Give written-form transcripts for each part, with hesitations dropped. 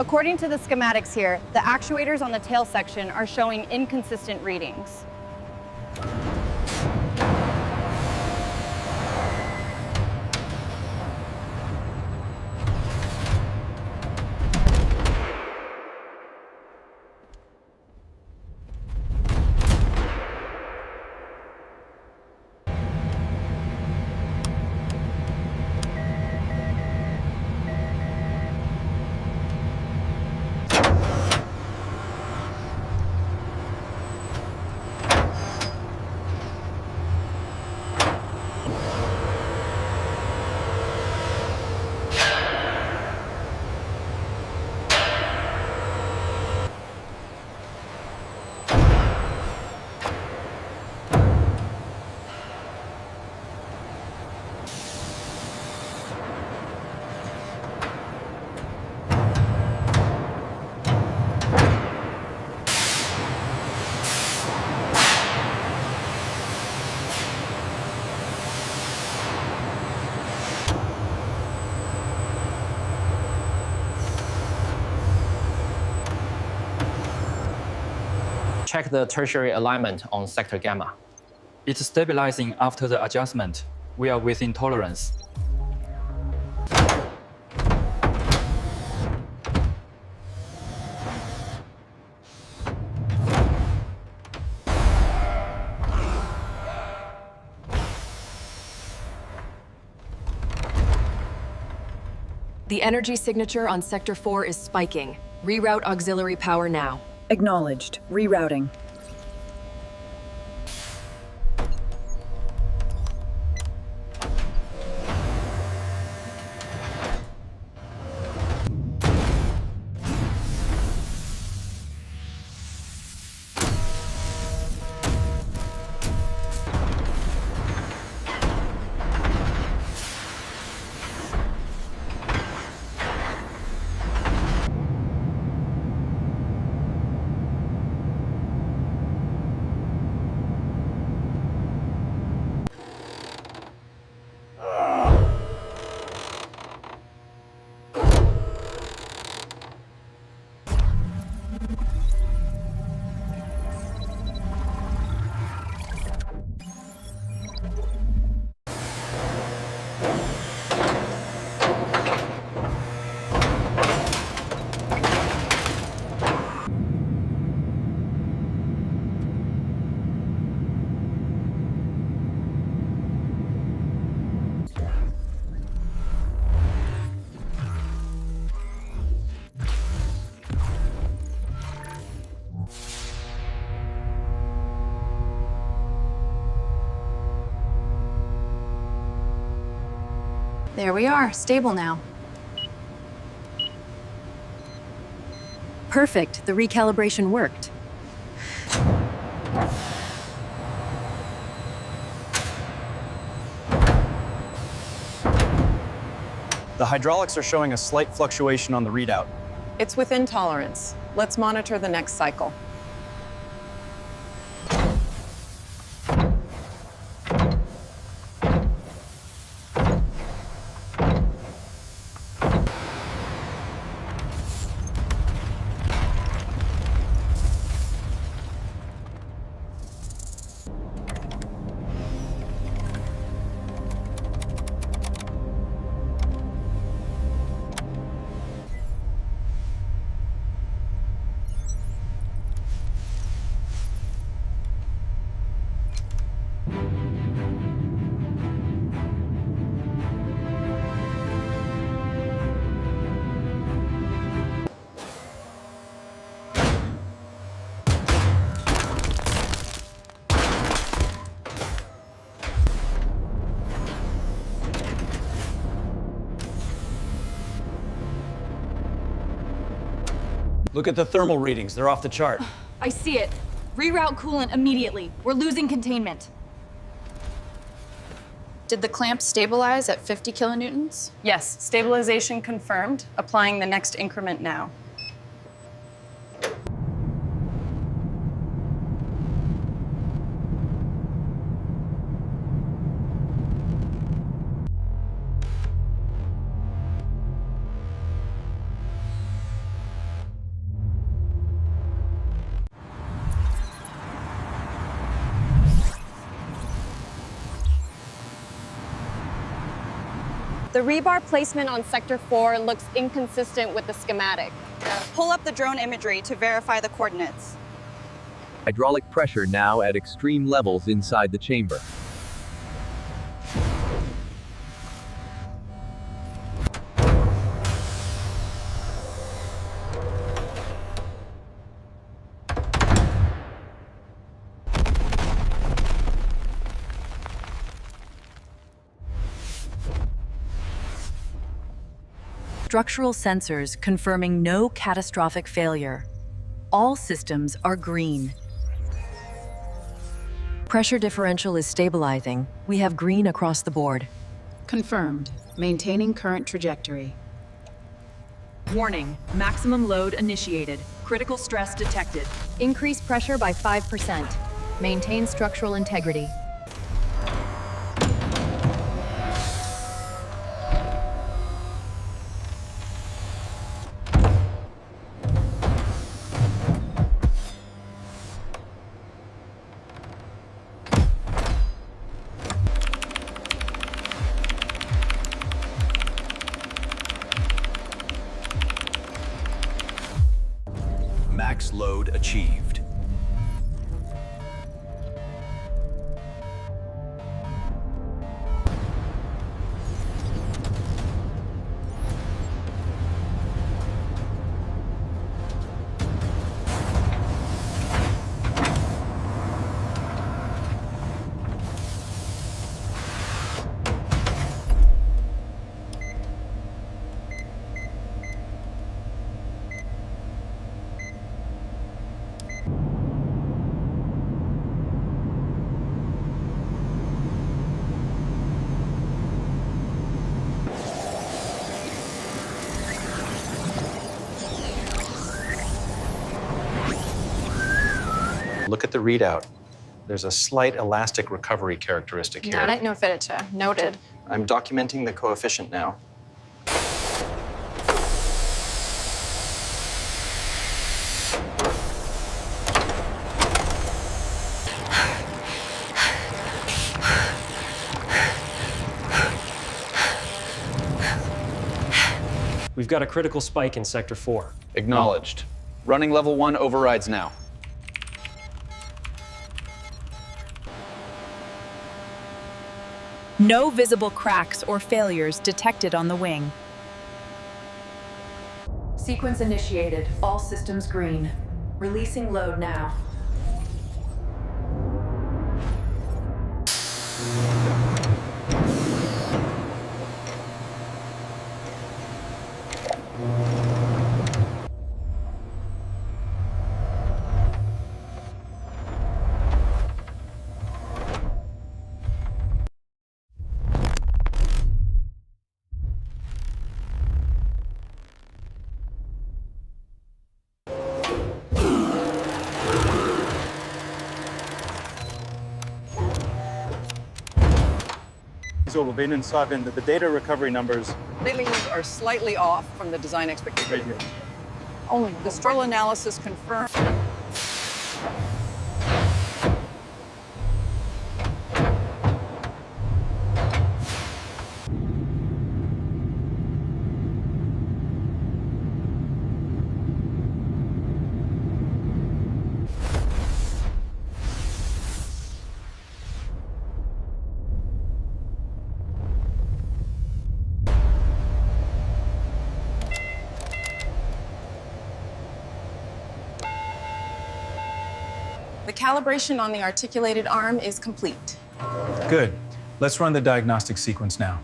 According to the schematics here, the actuators on the tail section are showing inconsistent readings. Check the tertiary alignment on sector gamma. It's stabilizing after the adjustment. We are within tolerance. The energy signature on Sector 4 is spiking. Reroute auxiliary power now. Acknowledged. Rerouting. There we are, stable now. Perfect, the recalibration worked. The hydraulics are showing a slight fluctuation on the readout. It's within tolerance. Let's monitor the next cycle. Look at the thermal readings. They're off the chart. I see it. Reroute coolant immediately. We're losing containment. Did the clamp stabilize at 50 kilonewtons? Yes, stabilization confirmed. Applying the next increment now. The rebar placement on Sector 4 looks inconsistent with the schematic. Pull up the drone imagery to verify the coordinates. Hydraulic pressure now at extreme levels inside the chamber. Structural sensors confirming no catastrophic failure. All systems are green. Pressure differential is stabilizing. We have green across the board. Confirmed. Maintaining current trajectory. Warning, maximum load initiated. Critical stress detected. Increase pressure by 5%. Maintain structural integrity. Max load achieved. Look at the readout. There's a slight elastic recovery characteristic here. Noted. I'm documenting the coefficient now. We've got a critical spike in Sector 4. Acknowledged. Running level 1 overrides now. No visible cracks or failures detected on the wing. Sequence initiated. All systems green. Releasing load now. So we've been inside that the data recovery numbers Are slightly off from the design expectations. right here. Only the structural analysis confirmed. The calibration on the articulated arm is complete. Good. Let's run the diagnostic sequence now.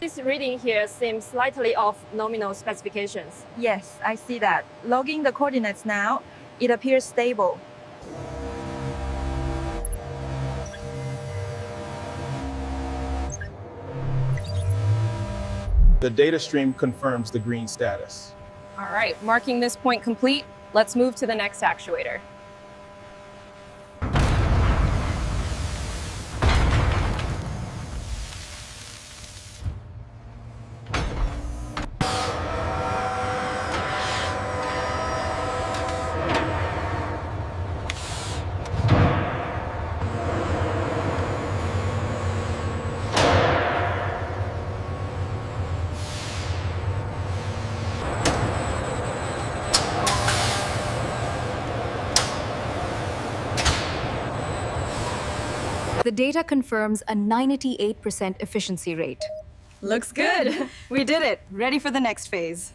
This reading here seems slightly off nominal specifications. Yes, I see that. Logging the coordinates now, it appears stable. The data stream confirms the green status. All right, marking this point complete, let's move to the next actuator. The data confirms a 98% efficiency rate. Looks good. We did it. Ready for the next phase.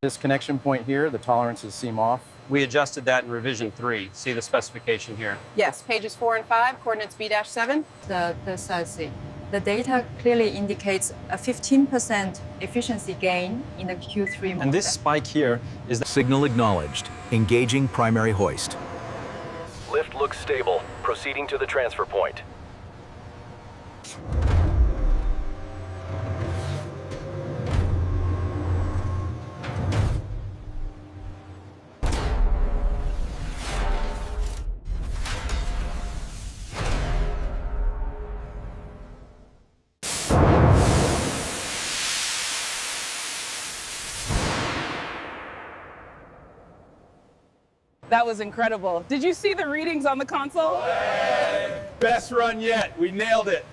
This connection point here, the tolerances seem off. We adjusted that in revision 3. See the specification here. Yes, pages 4 and 5, coordinates B-7. Precisely. The data clearly indicates a 15% efficiency gain in the Q3 model. And this spike here is the Signal acknowledged. Engaging primary hoist. Lift looks stable. Proceeding to the transfer point. That was incredible. Did you see the readings on the console? Best run yet. We nailed it.